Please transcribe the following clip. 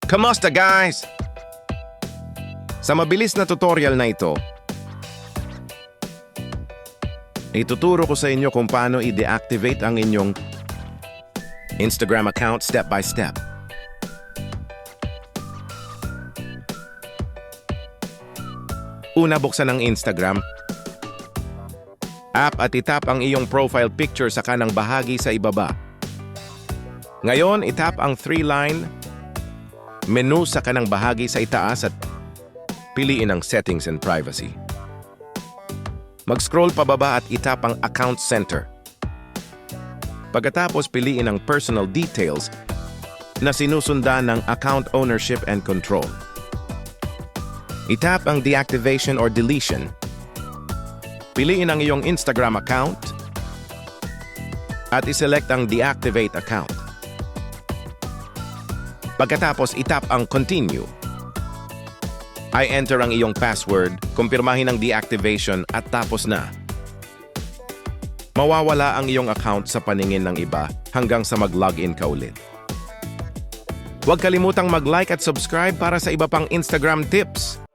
Kamusta guys? Sa mabilis na tutorial na ito, ituturo ko sa inyo kung paano i-deactivate ang inyong Instagram account step by step. Una, buksan ang Instagram app at itap ang iyong profile picture sa kanang bahagi sa ibaba. Ngayon, itap ang 3-line menu sa kanang bahagi sa itaas at piliin ang Settings and Privacy. Mag-scroll pababa at itap ang Account Center. Pagkatapos, piliin ang Personal Details na sinusundan ng Account Ownership and Control. Itap ang Deactivation or Deletion. Piliin ang iyong Instagram account at iselect ang Deactivate account. Pagkatapos, itap ang Continue. I-enter ang iyong password, kumpirmahin ang deactivation at tapos na. Mawawala ang iyong account sa paningin ng iba hanggang sa mag-login ka ulit. Huwag kalimutang mag-like at subscribe para sa iba pang Instagram tips.